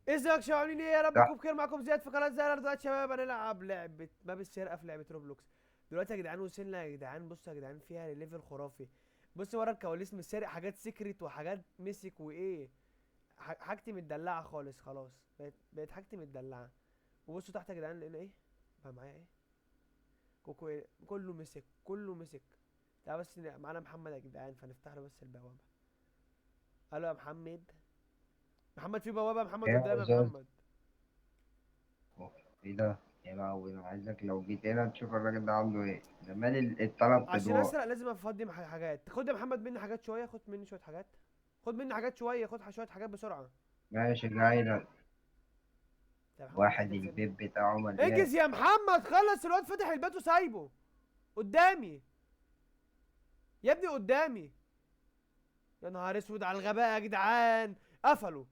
ازيك يا شباب عاملين ايه؟ يا رب صح. تكونوا بخير. معاكم زياد في قناه زهر. دلوقتي يا شباب هنلعب لعبه باب السرقه في لعبه روبلوكس. دلوقتي يا جدعان وصلنا يا جدعان. بصوا يا جدعان فيها ليفل خرافي. بصوا ورا الكواليس من السرق حاجات سيكريت وحاجات مسك وايه. حاجتي متدلعه خالص. خلاص بقت حاجتي متدلعه. وبصوا تحت يا جدعان لقينا ايه بقى معايا ايه. كوكو إيه؟ كله مسك كله مسك. تعال بس معانا محمد يا جدعان فنفتح له بس البوابه. الو يا محمد. محمد في بوابه يا محمد ايه قدام يا يا زوز؟ محمد. ايه ده؟ يا لهوي، انا عايزك لو جيت هنا تشوف الراجل ده عنده ايه. ده مال الطلب عشان ادوار. اسرق لازم افضي حاجات. خد يا محمد مني حاجات شويه. خد مني شويه حاجات. خد مني حاجات شويه. خد شويه حاجات بسرعه. ماشي جاي لك. يا محمد دي واحد حاجات زي. البيت بتاعه مليان. انجز يا محمد. خلص الواد فتح البيت وسايبه قدامي. يا ابني قدامي. يا نهار اسود على الغباء يا جدعان. قفلوا.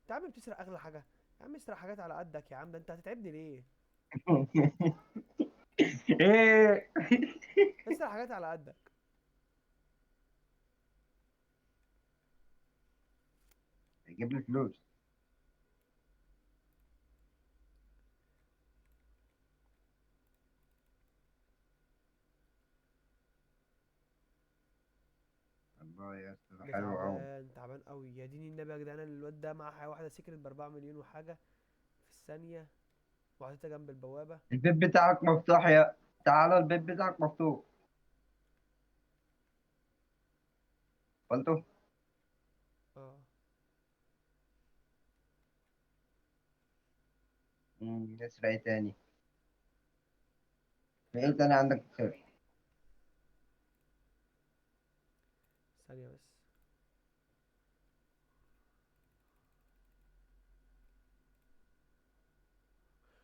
انت يا عم بتسرق اغلى حاجه. يا عم اسرق حاجات على قدك يا عم. ده انت هتتعبني ليه؟ ايه؟ اسرق حاجات على قدك. يجيب لي فلوس. الله يا اسطى، ده ده حلو قوي. تعبان تعبان قوي يا ديني النبي يا جدعان. الواد ده معاه واحده سيكرت ب 4 مليون وحاجه في الثانيه. وحطيتها جنب البوابه. البيت بتاعك مفتوح يا. تعالى البيت بتاعك مفتوح. قلته. اه. نسرق ايه تاني؟ في ايه تاني عندك تسرق؟ ثانيه بس.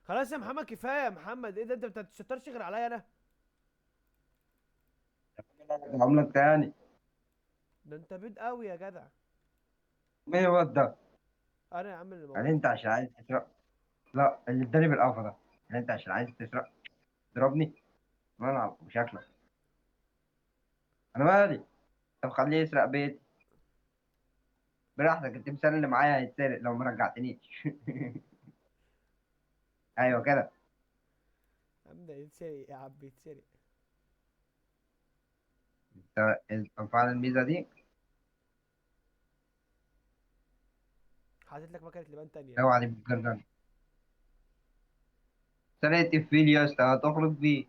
خلاص يا محمد كفايه يا محمد. ايه ده انت ما بتشطرش غير عليا انا. عاملك تاني. ده انت بيض قوي يا جدع. مين الواد ده؟ انا يا عم اللي يعني موته. انت عشان عايز تسرق؟ لا، اللي اداني بالقفا ده. يعني انت عشان عايز تسرق تضربني؟ ما انا بشكلك. انا مالي. طب خليه يسرق بيتي براحتك. التمثال اللي معايا هيتسرق لو ما رجعتنيش. ايوه كده. يا عم ده يتسرق يا عم يتسرق. انت فعلا الميزه دي. حاطط لك مكنه لبان تانية. اوعى دي بتجرجر. سرقت الفيل يا اسطى، هتخرج بيه.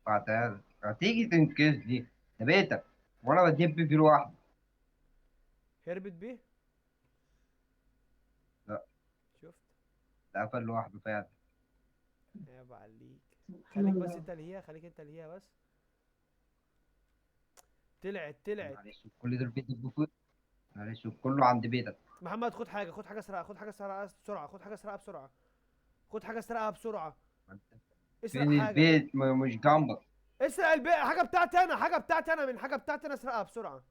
بعتها لك. هتيجي تنقذني. ده بيتك وانا بدب فيه لوحدي. هربت بيه. لا. شفت. ده قفل لوحده فعلا. عيب عليك. خليك بس انت اللي هي. خليك انت اللي هي بس. طلعت. معلش كل دول بيدبوا فيه. معلش كله عند بيتك. محمد خد حاجه. خد حاجه اسرقها. خد حاجه اسرقها بسرعه. خد حاجه اسرقها بسرعه. خد حاجه اسرقها بسرعه. اسرق فين حاجه. البيت؟ مش جنبك. اسرق البيت. حاجه بتاعتي انا. حاجه بتاعتي انا. من حاجه بتاعتي انا اسرقها بسرعه.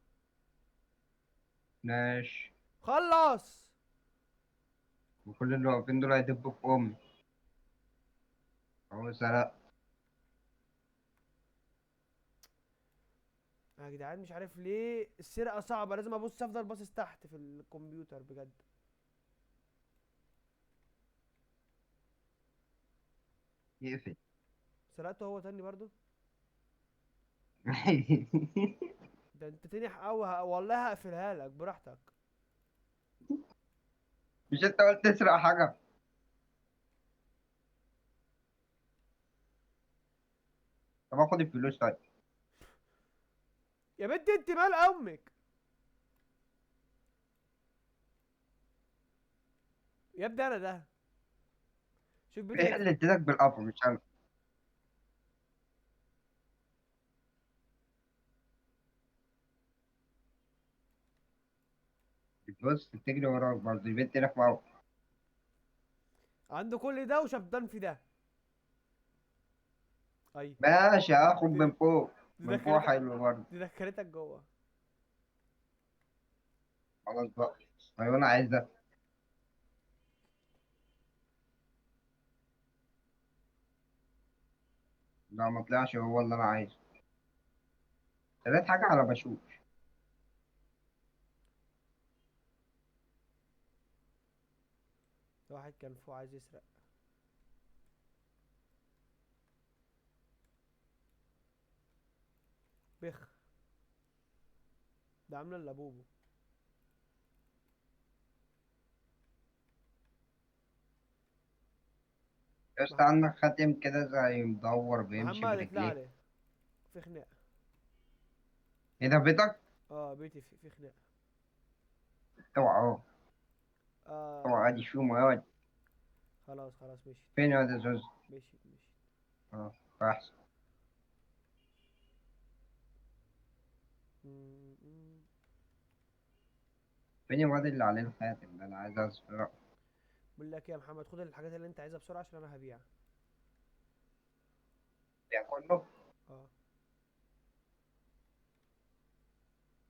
ماشي. خلص. وكل اللي واقفين دول هيدبوا في امي. هو سرق. يا جدعان مش عارف ليه السرقه صعبه. لازم ابص. افضل باصص تحت في الكمبيوتر بجد. يقفل. سرقته هو تاني برضو. ده انت تنح قوي. والله هقفلها لك براحتك. مش انت قلت تسرق حاجه؟ طب اخد الفلوس طيب. يا بنت انت مال امك. يا ابني انا ده. شوف بيتك ايه اللي اديتك بالقفا مش انا؟ بص بتجري وراك برضه البنت هناك معاك. عنده كل ده وشبطان في ده. اي. ماشي هاخد دي من فوق. دي من فوق دخلتك. حلو برضه. دي دخلتك جوه. خلاص بقى. ايوه انا عايز ده. لا ما طلعش هو اللي انا عايزه. ثلاث حاجة على بشوش. ده واحد كان فوق عايز يسرق. بخ. ده عامله لابوبو. بس مح... عندك خاتم كده زي مدور بيمشي محمد اطلع برجليه. عليه. في خناقه. ايه ده بيتك؟ اه بيتي في خناقه. اوعى اهو. آه. اوعى ادي شو ما يقعد. خلاص خلاص مشيت. فين يا ده زوز؟ مشيت مشيت. اه احسن. م- م. فين الواد اللي عليه الخاتم ده؟ انا عايز اسرق. بقول لك ايه يا محمد، خد الحاجات اللي انت عايزها بسرعه عشان انا هبيع. ده كله. اه.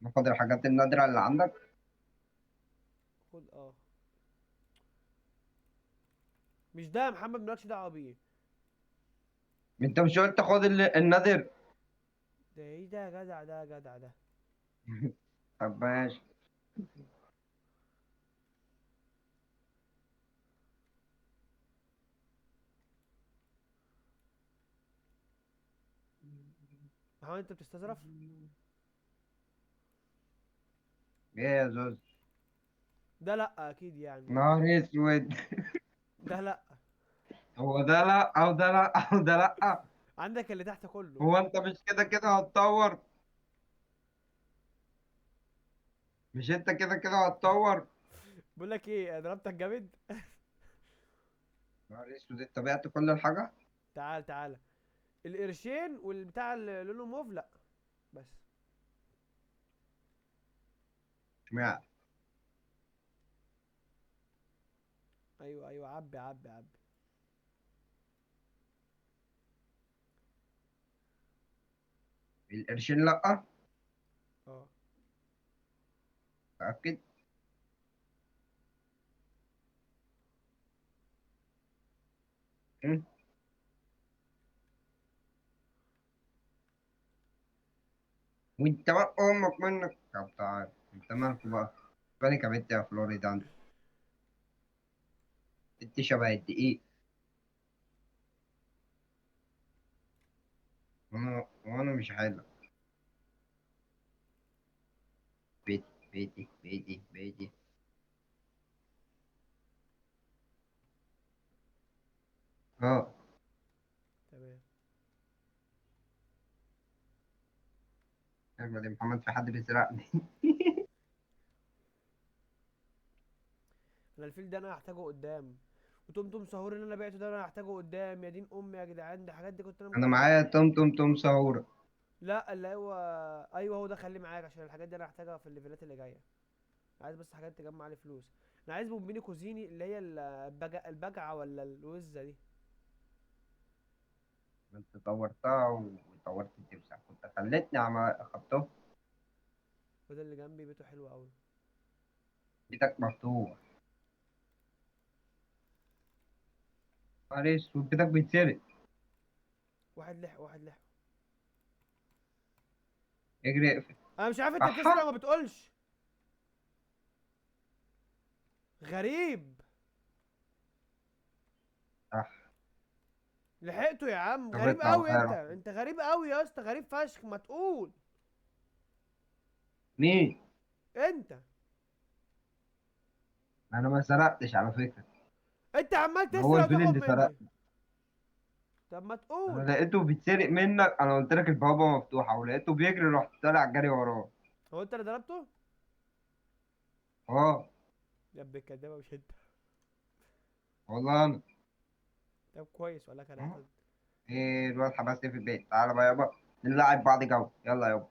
ناخد الحاجات النادرة اللي عندك. خد اه. مش ده يا محمد، مالكش دعوه بيه. انت مش قلت خد النادر؟ ده ايه ده يا جدع، ده يا جدع ده. طب ماشي. محمد انت بتستظرف. ايه يا زوز؟ ده لا اكيد يعني. نهار اسود. ده لا. هو ده لا او ده لا او ده لا. عندك اللي تحت كله. هو انت مش كده كده هتطور؟ مش انت كده كده هتطور؟ بقول لك ايه، ضربتك جامد. نهار اسود، انت بعت كل الحاجة؟ تعال تعال. القرشين والبتاع اللي لونه موف لا. بس. اشمعنى؟ ايوه ايوه، عبي عبي عبي. القرشين لا؟ اه. متأكد؟ م? وانت بقى امك منك. طب تعال انت مالك بقى؟ بالك يا بنت يا فلوريدا انت. انت شبه الدقيق. وانا مش حلو. بيتي بيتي بيتي بيتي. اه. تمام. احمد يا محمد، في حد بيسرقني. انا الفيل ده انا هحتاجه قدام. وتوم سهور اللي انا بعته ده انا هحتاجه قدام، يا دين امي يا جدعان، دي الحاجات دي كنت انا انا ممكن معايا توم سهورة. لا اللي هو. ايوه هو ده، خليه معاك عشان الحاجات دي انا هحتاجها في الليفلات اللي جايه. عايز بس حاجات تجمع لي فلوس. انا عايز بومبيني كوزيني اللي هي البجعه ولا الوزه دي. انت طورتها وطورت التمساح، كنت خلتني اخدته. وده اللي جنبي بيته حلو قوي. بيتك مفتوح. نهار اسود، بيتك بيتسرق. واحد لحق واحد لحق. اجري اقفل. انا مش عارف انت بتسرق احا. ما بتقولش. غريب. اح. لحقته يا عم، طب غريب اطلع قوي، بقى انت روح. انت غريب قوي يا اسطى، غريب فشخ، ما تقول. مين؟ انت. انا ما سرقتش على فكرة. انت عمال ده هو تسرق الفيل وتاخد اللي سرق. مني. طب ما انا تقول. لقيته بيتسرق منك، انا قلت لك البوابة مفتوحة ولقيته بيجري، رحت طالع جري وراه. هو انت اللي ضربته؟ اه. يا ابن الكدابه مش انت. والله انا. طب كويس ولا كان هياخد. ايه الواد حبسني في البيت، تعالى بقى يابا. نلعب بعض جولة يلا يابا.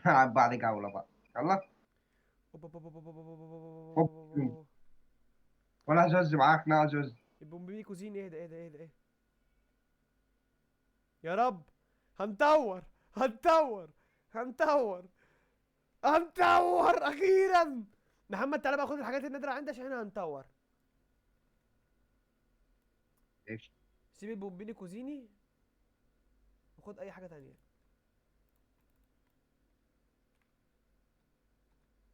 نلعب بعض جولة بقى. يلا. هوب. ولا جوز معاك نا جوز. البومبيني كوزين، ايه ده ايه ده ايه ده ايه. يا رب. هنطور. هنطور. هنطور. هنطور اخيرا. محمد تعالى بقى خد الحاجات النادرة عندي عشان احنا هنطور. ايش؟ سيب البومبيني كوزيني. وخد اي حاجة تانية.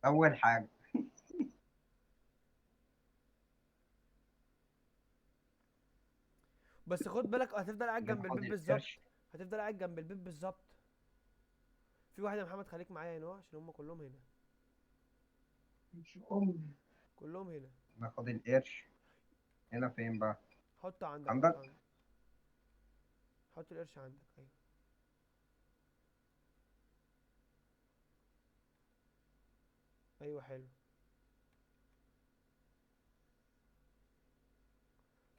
اول حاجة. بس خد بالك هتفضل قاعد كده جنب خد البيت بالظبط. القرش. هتفضل قاعد جنب البيت بالظبط. في واحد يا محمد خليك معايا هنا أهو، عشان هم كلهم هنا. مش أم. كلهم هنا. ناخد القرش. هنا فين بقى؟ حطه عندك، حطه عندك؟ عندك. حط القرش عندك، ايوه. ايوه حلو.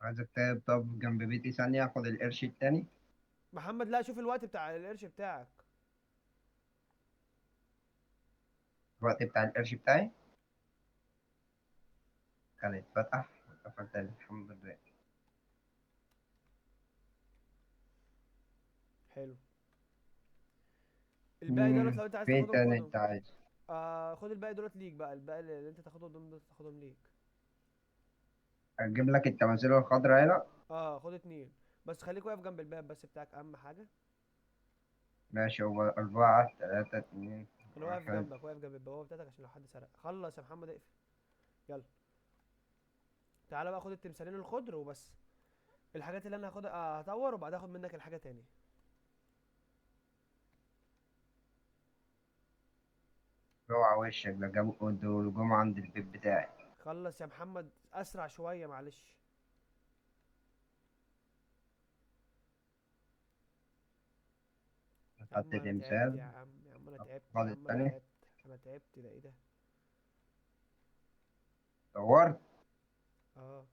عايزك تقعد طب جنب بيتي ثانية اخد القرش التاني. محمد لا، شوف الوقت بتاع القرش بتاعك. الوقت بتاع القرش بتاعي كان اتفتح واتقفل تاني الحمد لله. حلو. الباقي دولت لو انت عايز فين تاخدهم تاني خدهم. انت عايز؟ خد الباقي دولت ليك بقى، الباقي اللي انت تاخدهم دول تاخدهم ليك. اجيب لك التماثيل الخضراء هنا. اه خد اتنين. بس خليك واقف جنب الباب بس بتاعك، اهم حاجة. ماشي، هو 4 3 2 انا واقف 1. جنبك، واقف جنب البوابة بتاعتك عشان لو حد سرق. خلص يا محمد اقفل. يلا. تعالى بقى خد التمثالين الخضر وبس. الحاجات اللي انا هاخدها هطور وبعدها اخد منك الحاجة تاني. اوعى وشك، ده جابوا دول جم عند البيت بتاعي. خلص يا محمد اسرع شوية معلش. يا حط عم انا تعبت تمثال. يا عم، يا عم انا تعبت، خد يا عم انا التاني. تعبت. انا تعبت، ده ايه ده؟ دورت. اه.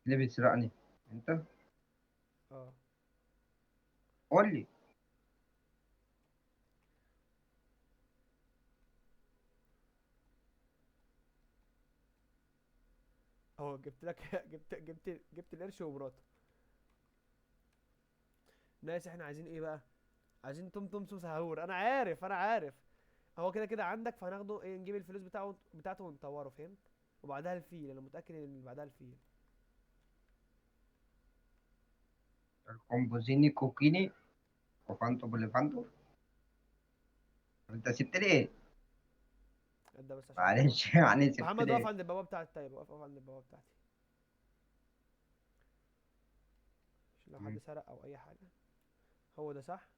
اللي بيسرقني انت؟ اه. قول لي. اهو جبت لك جبت القرش ومراته. ناس احنا عايزين ايه بقى؟ عايزين توم سهور، انا عارف انا عارف. هو كده كده عندك، فهناخده ايه، نجيب الفلوس بتاعته ونطوره، فهمت؟ وبعدها الفيل، انا متأكد ان بعدها الفيل. الكومبوزيني كوكيني وفانتو بوليفانتو. انت سبت لي ايه؟ ده بس عشان البوابة. معلش يعني سبت محمد لي واقف ايه؟ عند البوابة بتاعتي، طيب واقف عند البوابة بتاعتي. عشان لو حد مم. سرق او اي حاجة. هو ده صح؟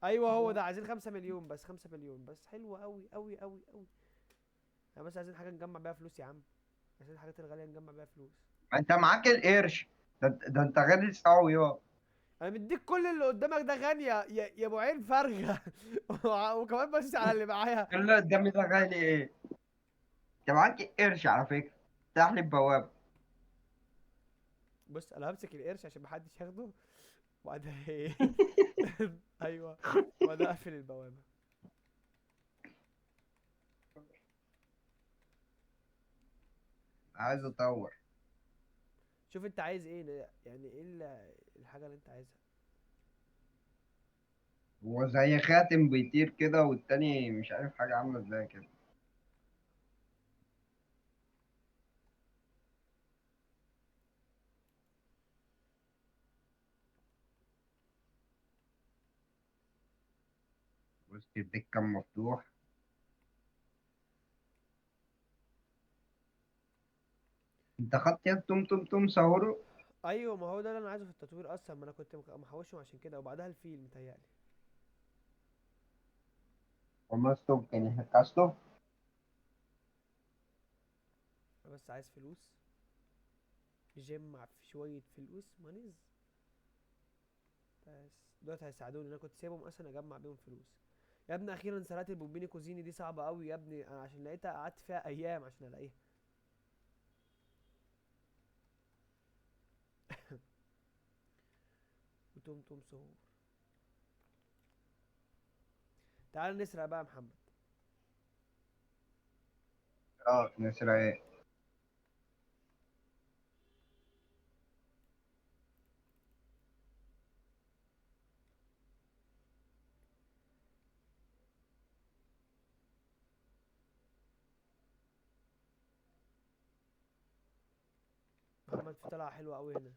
ايوه هو ده. عايزين 5 مليون بس، 5 مليون بس، حلو قوي قوي قوي قوي. احنا بس عايزين حاجة نجمع بيها فلوس يا عم. عايزين الحاجات الغالية نجمع بيها فلوس. ما انت معاك القرش. ده انت غالي قوي يا. انا مديك كل اللي قدامك ده غني يا ابو عين فارغه. وكمان بص على اللي معايا. كل اللي قدامي ده غالي ايه؟ انت معاك قرش على فكرة. افتح لي البوابة. بص انا همسك القرش عشان محدش ياخده. وبعدها ايه؟ ايوه. وبعدها اقفل البوابه. عايز بس اطور. شوف انت عايز ايه، يعني ايه الحاجه اللي انت عايزها. هو زي خاتم بيطير كده والتاني مش عارف حاجة عاملة ازاي كده. بص الديك كان مفتوح. انت خدت يا توم صوره. ايوه ما هو ده اللي انا عايزه في التطوير اصلا، ما انا كنت محوشهم عشان كده، وبعدها الفيل متهيألي. وماستو كان يحكاسته. انا بس عايز فلوس. جمع في شويه فلوس مانيز. بس دلوقتي هيساعدوني، انا كنت سايبهم اصلا اجمع بيهم فلوس. يا ابني اخيرا سرقت البومبيني كوزيني دي، صعبه قوي يا ابني، انا عشان لقيتها قعدت فيها ايام عشان الاقيها. وتوم سهور. تعال نسرق بقى يا محمد. اه نسرق ايه؟ محمد في طلعه حلوه قوي هنا.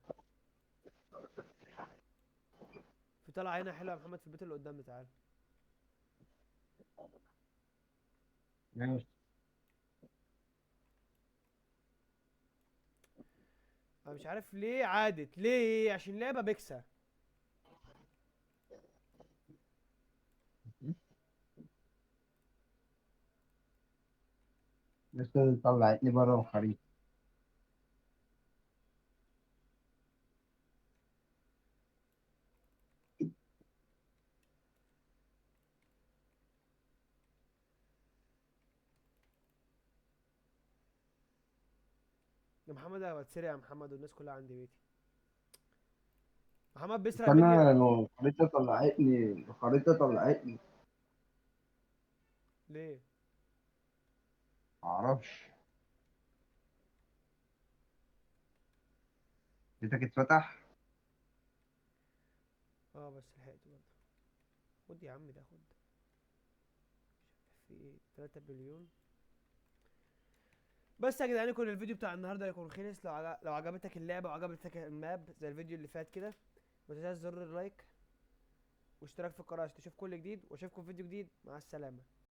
في طلعه هنا حلوه يا محمد في البيت اللي قدام، تعال. ماشي. انا مش عارف ليه عادت، ليه؟ عشان لعبه بيكسا. لسه طلعتني بره الخريطة. يا محمد انا بتسرق يا محمد، والناس كلها عندي بيتي. محمد بيسرق مني. استنى، الخريطة طلعتني، الخريطة طلعتني. ليه؟ معرفش. بيتك اتفتح. اه بس لحقت برضه. خد يا عم ده، خد. في ايه 3 بليون. بس يا جدعان يكون الفيديو بتاع النهارده يكون خلص. لو عجبتك اللعبه وعجبتك الماب زي الفيديو اللي فات كده، ما تنساش زر اللايك واشتراك في القناه عشان تشوف كل جديد، واشوفكم في فيديو جديد. مع السلامه.